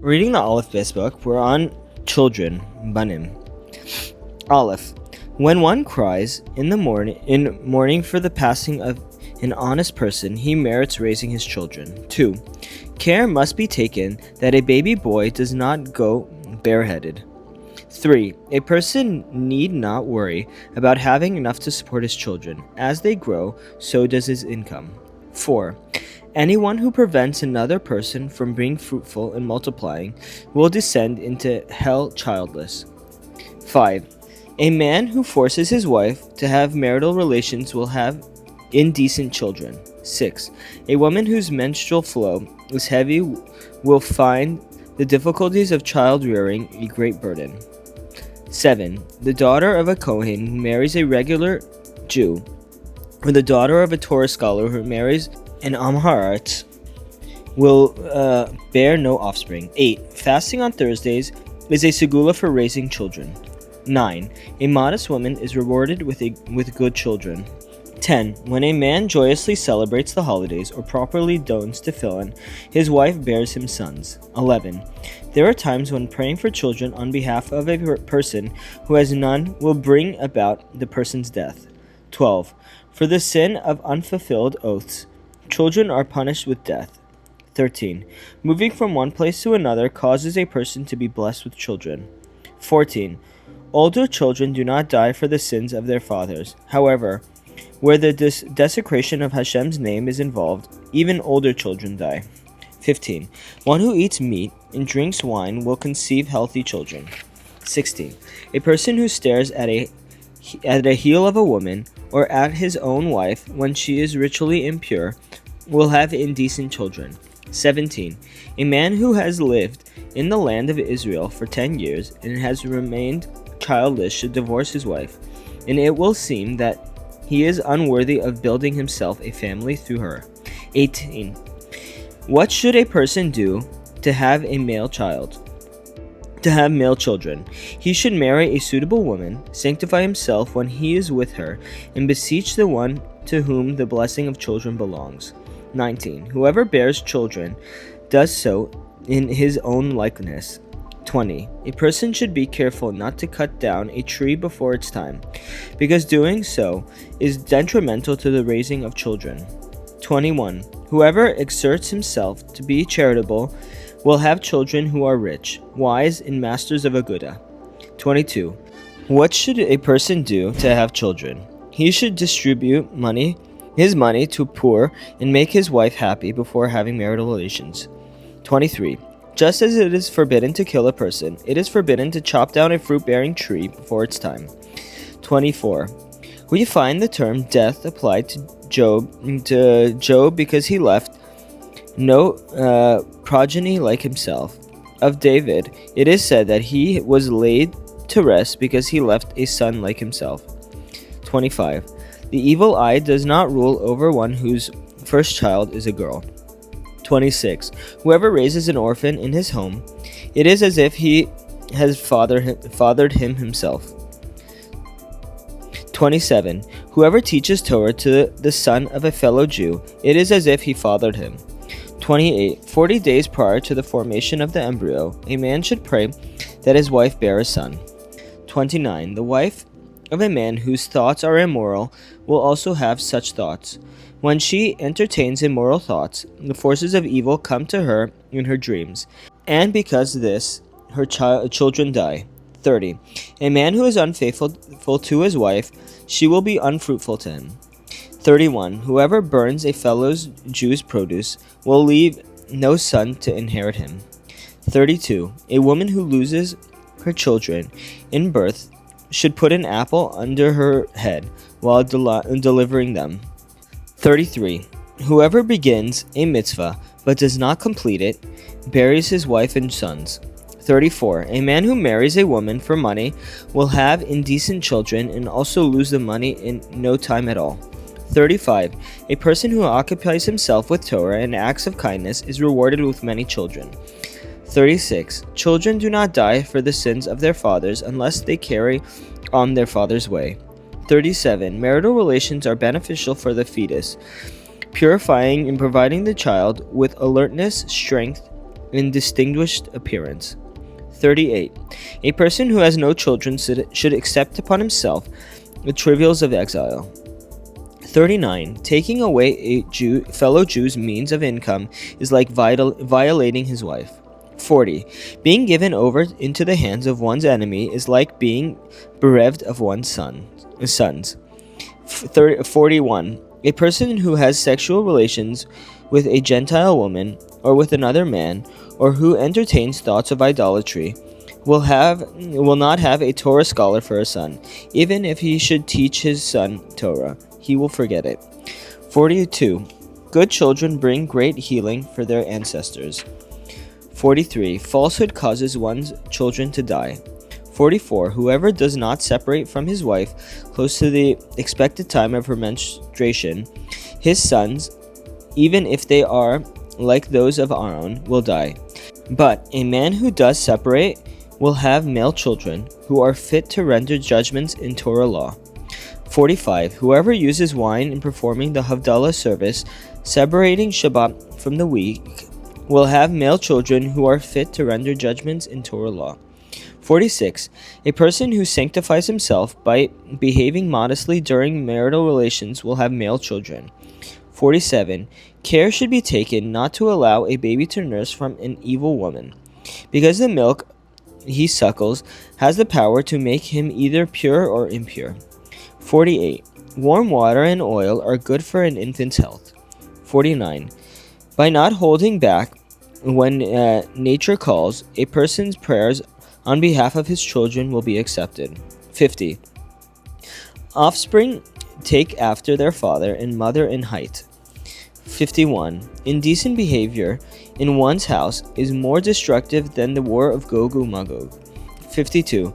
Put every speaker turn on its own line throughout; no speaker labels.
Reading the Aleph Bet Book, we're on children, banim. Aleph. When one cries in mourning for the passing of an honest person, he merits raising his children. 2. Care must be taken that a baby boy does not go bareheaded. 3. A person need not worry about having enough to support his children. As they grow, so does his income. 4. Anyone who prevents another person from being fruitful and multiplying will descend into hell childless. 5. A man who forces his wife to have marital relations will have indecent children. 6. A woman whose menstrual flow is heavy will find the difficulties of child rearing a great burden. 7. The daughter of a Kohen who marries a regular Jew, or the daughter of a Torah scholar who marries an Amharat, will bear no offspring. 8. Fasting on Thursdays is a segula for raising children. 9. A modest woman is rewarded with good children. 10. When a man joyously celebrates the holidays or properly dons tefillin, his wife bears him sons. 11. There are times when praying for children on behalf of a person who has none will bring about the person's death. 12. For the sin of unfulfilled oaths, children are punished with death. 13. Moving from one place to another causes a person to be blessed with children. 14. Older children do not die for the sins of their fathers. However, where the desecration of Hashem's name is involved, even older children die. 15. One who eats meat and drinks wine will conceive healthy children. 16. A person who stares at a heel of a woman or at his own wife when she is ritually impure will have indecent children. 17. A man who has lived in the land of Israel for 10 years and has remained childless should divorce his wife, and it will seem that he is unworthy of building himself a family through her. 18. What should a person do to have a male child? To have male children, he should marry a suitable woman, sanctify himself when he is with her, and beseech the one to whom the blessing of children belongs. 19. Whoever bears children does so in his own likeness. 20. A person should be careful not to cut down a tree before its time, because doing so is detrimental to the raising of children. 21. Whoever exerts himself to be charitable will have children who are rich, wise, and masters of Aguda. 22. What should a person do to have children? He should distribute his money to poor and make his wife happy before having marital relations. 23. Just as it is forbidden to kill a person, it is forbidden to chop down a fruit-bearing tree before its time. 24. We find the term death applied to Job because he left no progeny like himself. Of David, it is said that he was laid to rest because he left a son like himself. 25. The evil eye does not rule over one whose first child is a girl. 26. Whoever raises an orphan in his home, it is as if he has fathered him himself. 27. Whoever teaches Torah to the son of a fellow Jew, it is as if he fathered him. 28. 40 days prior to the formation of the embryo, a man should pray that his wife bear a son. 29. The wife of a man whose thoughts are immoral will also have such thoughts. When she entertains immoral thoughts, the forces of evil come to her in her dreams, and because of this, her children die. 30. A man who is unfaithful to his wife, she will be unfruitful to him. 31. Whoever burns a fellow Jew's produce will leave no son to inherit him. 32. A woman who loses her children in birth should put an apple under her head while delivering them. 33. Whoever begins a mitzvah but does not complete it buries his wife and sons. 34. A man who marries a woman for money will have indecent children and also lose the money in no time at all. 35. A person who occupies himself with Torah and acts of kindness is rewarded with many children. 36. Children do not die for the sins of their fathers unless they carry on their father's way. 37. Marital relations are beneficial for the fetus, purifying and providing the child with alertness, strength, in distinguished appearance. 38. A person who has no children should accept upon himself the trivials of exile. 39. Taking away a fellow Jew's means of income is like violating his wife. 40. Being given over into the hands of one's enemy is like being bereft of one's sons. 41. A person who has sexual relations with a Gentile woman or with another man, or who entertains thoughts of idolatry, will not have a Torah scholar for a son. Even if he should teach his son Torah, he will forget it. 42. Good children bring great healing for their ancestors. 43. Falsehood causes one's children to die. 44. Whoever does not separate from his wife close to the expected time of her menstruation, his sons, even if they are like those of Aaron, will die. But a man who does separate will have male children who are fit to render judgments in Torah law. 45. Whoever uses wine in performing the Havdalah service, separating Shabbat from the week, will have male children who are fit to render judgments in Torah law. 46. A person who sanctifies himself by behaving modestly during marital relations will have male children. 47. Care should be taken not to allow a baby to nurse from an evil woman, because the milk he suckles has the power to make him either pure or impure. 48. Warm water and oil are good for an infant's health. 49. By not holding back when nature calls, a person's prayers on behalf of his children will be accepted. 50. Offspring take after their father and mother in height. 51. Indecent behavior in one's house is more destructive than the war of Gog and Magog. 52.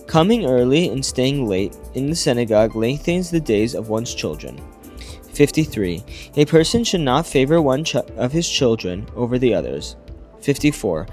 Coming early and staying late in the synagogue lengthens the days of one's children. 53. A person should not favor one of his children over the others. 54.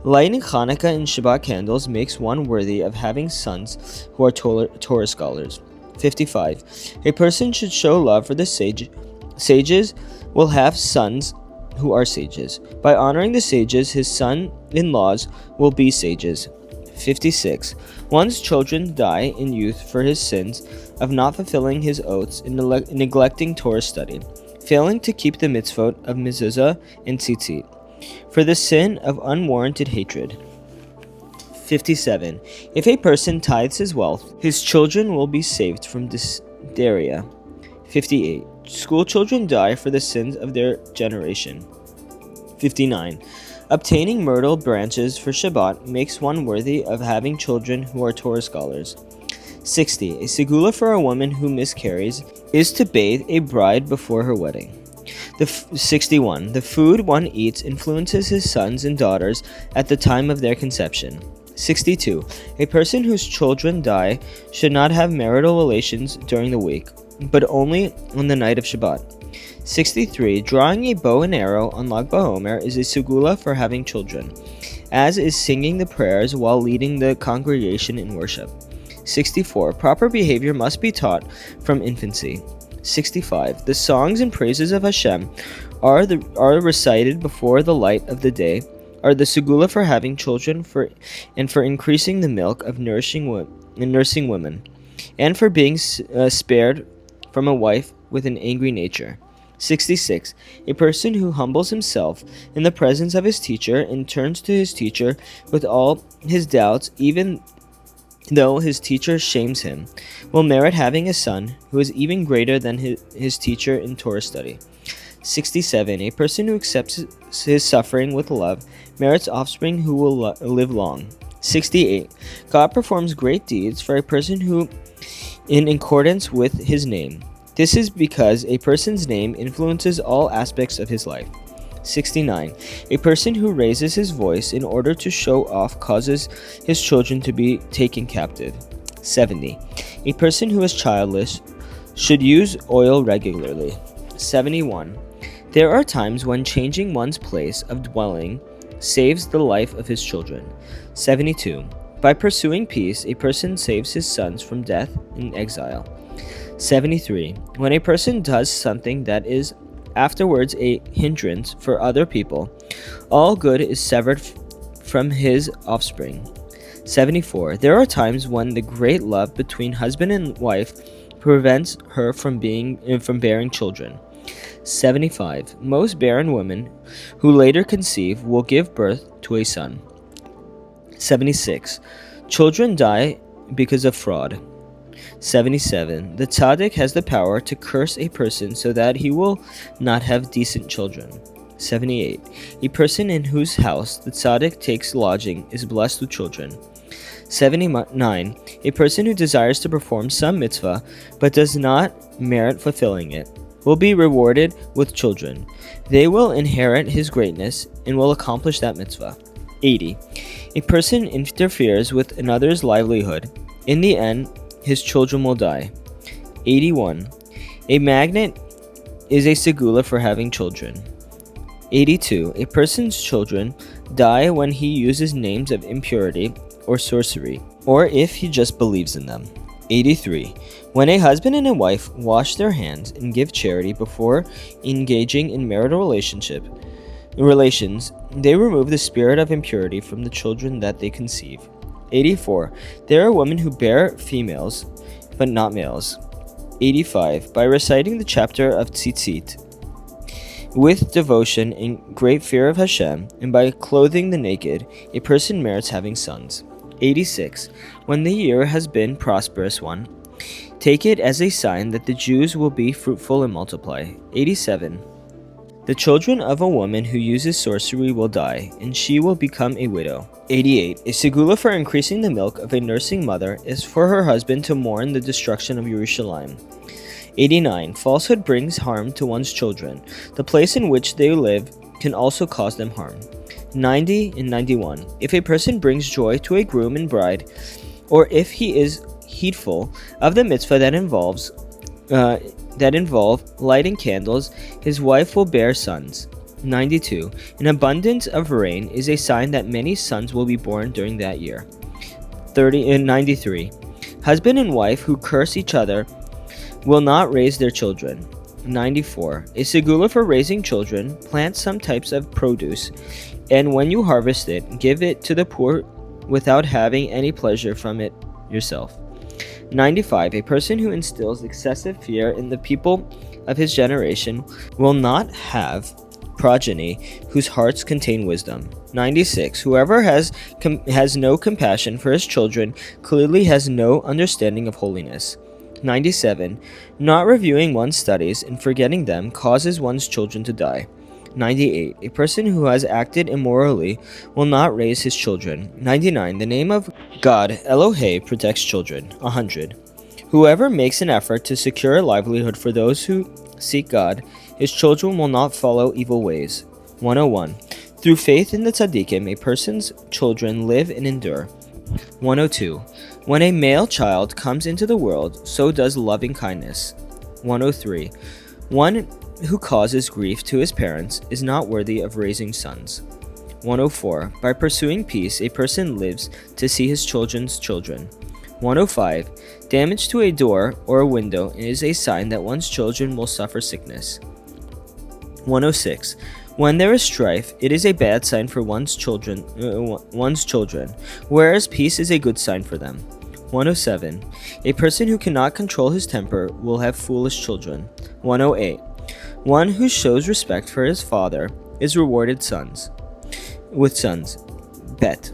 Lighting Hanukkah and Shabbat candles makes one worthy of having sons who are Torah scholars. 55. A person should show love for the sages will have sons who are sages. By honoring the sages, his son-in-laws will be sages. 56. One's children die in youth for his sins of not fulfilling his oaths and neglecting Torah study, failing to keep the mitzvot of mezuzah and tzitzit, for the sin of unwarranted hatred. 57. If a person tithes his wealth, his children will be saved from diphtheria. 58. School children die for the sins of their generation. 59. Obtaining myrtle branches for Shabbat makes one worthy of having children who are Torah scholars. 60. A segula for a woman who miscarries is to bathe a bride before her wedding. 61. The food one eats influences his sons and daughters at the time of their conception. 62. A person whose children die should not have marital relations during the week, but only on the night of Shabbat. 63. Drawing a bow and arrow on Lag BaOmer is a segula for having children, as is singing the prayers while leading the congregation in worship. 64. Proper behavior must be taught from infancy. 65. The songs and praises of Hashem are recited before the light of the day, are the segula for having children for increasing the milk of nursing women, and for being spared from a wife with an angry nature. 66. A person who humbles himself in the presence of his teacher and turns to his teacher with all his doubts, even though his teacher shames him, will merit having a son who is even greater than his teacher in Torah study. 67. A person who accepts his suffering with love merits offspring who will live long. 68. God performs great deeds for a person who in accordance with his name. This is because a person's name influences all aspects of his life. 69. A person who raises his voice in order to show off causes his children to be taken captive. 70. A person who is childless should use oil regularly. 71. There are times when changing one's place of dwelling saves the life of his children. 72. By pursuing peace, a person saves his sons from death and exile. 73. When a person does something that is afterwards a hindrance for other people, all good is severed from his offspring. 74. There are times when the great love between husband and wife prevents her from bearing children. 75. Most barren women who later conceive will give birth to a son. 76. Children die because of fraud. 77. The tzaddik has the power to curse a person so that he will not have decent children. 78. A person in whose house the tzaddik takes lodging is blessed with children. 79. A person who desires to perform some mitzvah but does not merit fulfilling it will be rewarded with children. They will inherit his greatness and will accomplish that mitzvah. 80. A person interferes with another's livelihood. In the end, his children will die. 81. A magnet is a segula for having children. 82. A person's children die when he uses names of impurity or sorcery, or if he just believes in them. 83. When a husband and a wife wash their hands and give charity before engaging in marital relations, they remove the spirit of impurity from the children that they conceive. 84. There are women who bear females, but not males. 85. By reciting the chapter of Tzitzit with devotion and great fear of Hashem, and by clothing the naked, a person merits having sons. 86. When the year has been prosperous one, take it as a sign that the Jews will be fruitful and multiply. 87. The children of a woman who uses sorcery will die, and she will become a widow. 88. A segula for increasing the milk of a nursing mother is for her husband to mourn the destruction of Yerushalayim. 89. Falsehood brings harm to one's children. The place in which they live can also cause them harm. 90 and 91. If a person brings joy to a groom and bride, or if he is heedful of the mitzvah that involve lighting candles, his wife will bear sons. 92. An abundance of rain is a sign that many sons will be born during that year. 93. Husband and wife who curse each other will not raise their children. 94. A segula for raising children: plant some types of produce, and when you harvest it, give it to the poor without having any pleasure from it yourself. 95. A person who instills excessive fear in the people of his generation will not have progeny whose hearts contain wisdom. 96. Whoever has no compassion for his children clearly has no understanding of holiness. 97. Not reviewing one's studies and forgetting them causes one's children to die. 98. A person who has acted immorally will not raise his children. 99. The name of God, Elohei, protects children. 100. Whoever makes an effort to secure a livelihood for those who seek God, his children will not follow evil ways. 101. Through faith in the tzaddikim, a person's children live and endure. 102. When a male child comes into the world, so does loving kindness. 103. One who causes grief to his parents is not worthy of raising sons. 104. By pursuing peace, a person lives to see his children's children. 105. Damage to a door or a window is a sign that one's children will suffer sickness. 106. When there is strife, it is a bad sign for one's children, whereas peace is a good sign for them. 107. A person who cannot control his temper will have foolish children. 108. One who shows respect for his father is rewarded with sons. Bet.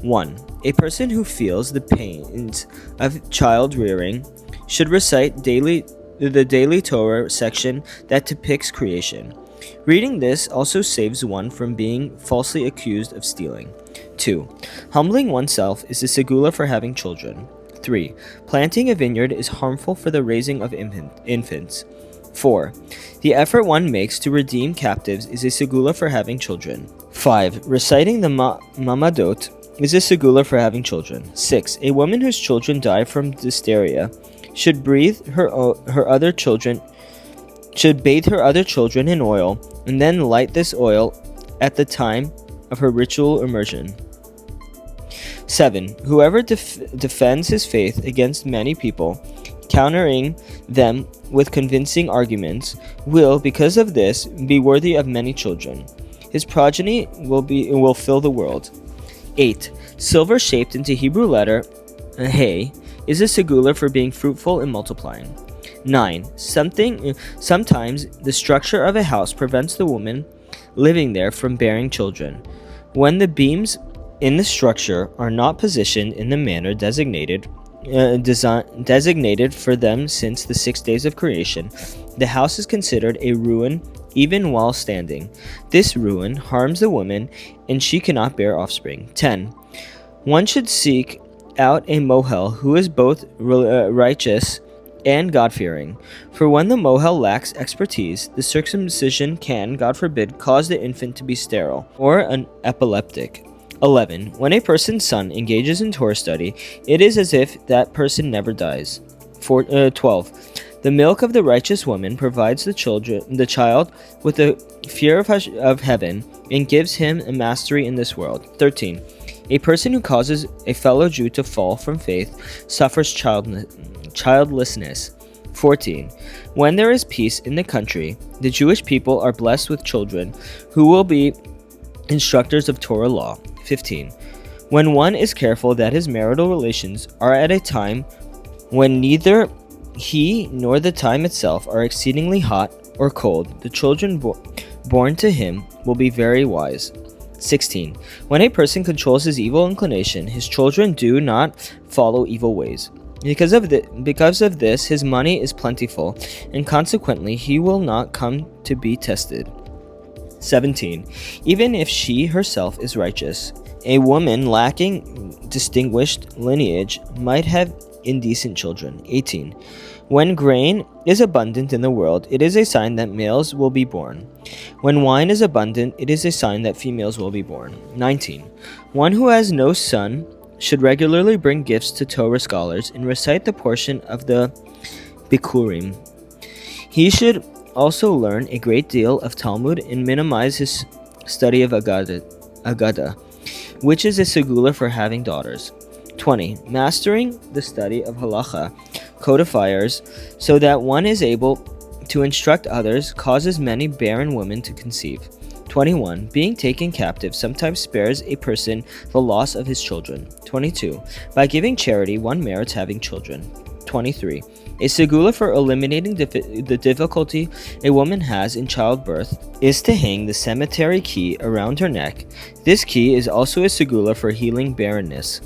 1. A person who feels the pains of child rearing should recite the daily Torah section that depicts creation. Reading this also saves one from being falsely accused of stealing. 2. Humbling oneself is a segula for having children. 3. Planting a vineyard is harmful for the raising of infants. 4. The effort one makes to redeem captives is a segula for having children. 5. Reciting the mamadot is a segula for having children. 6. A woman whose children die from diphtheria should bathe her other children in oil and then light this oil at the time of her ritual immersion. 7. Whoever defends his faith against many people, countering them with convincing arguments, will, because of this, be worthy of many children. His progeny will fill the world. 8. Silver shaped into Hebrew letter Hey is a segula for being fruitful and multiplying. 9. Sometimes the structure of a house prevents the woman living there from bearing children. When the beams in the structure are not positioned in the manner designated for them since the 6 days of creation, the house is considered a ruin even while standing. This ruin harms the woman, and she cannot bear offspring. 10. One should seek out a mohel who is both righteous and God-fearing. For when the mohel lacks expertise, the circumcision can, God forbid, cause the infant to be sterile or an epileptic. 11. When a person's son engages in Torah study, it is as if that person never dies. 12. The milk of the righteous woman provides the child with the fear of heaven and gives him a mastery in this world. 13. A person who causes a fellow Jew to fall from faith suffers childlessness. 14. When there is peace in the country, the Jewish people are blessed with children who will be instructors of Torah law. 15. When one is careful that his marital relations are at a time when neither he nor the time itself are exceedingly hot or cold, the children born to him will be very wise. 16. When a person controls his evil inclination, his children do not follow evil ways. Because of this, his money is plentiful, and consequently he will not come to be tested. 17. Even if she herself is righteous, a woman lacking distinguished lineage might have indecent children. 18. When grain is abundant in the world, it is a sign that males will be born. When wine is abundant, it is a sign that females will be born. 19. One who has no son should regularly bring gifts to Torah scholars and recite the portion of the Bikurim. He should also learn a great deal of Talmud and minimize his study of Agada, which is a segula for having daughters. 20. Mastering the study of halacha codifiers so that one is able to instruct others causes many barren women to conceive. 21. Being taken captive sometimes spares a person the loss of his children. 22. By giving charity, one merits having children. 23. A segula for eliminating the difficulty a woman has in childbirth is to hang the cemetery key around her neck. This key is also a segula for healing barrenness.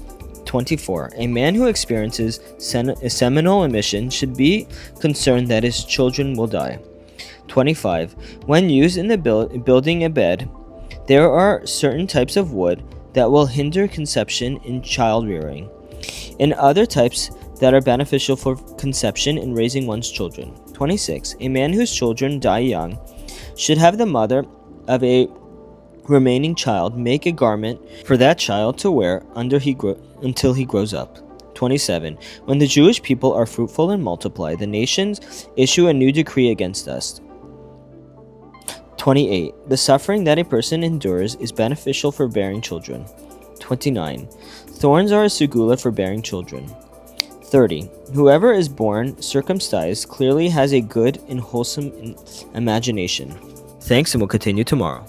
24. A man who experiences seminal emission should be concerned that his children will die. 25. When used in the building a bed, there are certain types of wood that will hinder conception in child rearing, and other types that are beneficial for conception and raising one's children. 26. A man whose children die young should have the mother of a remaining child make a garment for that child to wear until he grows up. 27. When the Jewish people are fruitful and multiply, the nations issue a new decree against us. 28. The suffering that a person endures is beneficial for bearing children. 29. Thorns are a segula for bearing children. 30. Whoever is born circumcised clearly has a good and wholesome imagination. Thanks, and we'll continue tomorrow.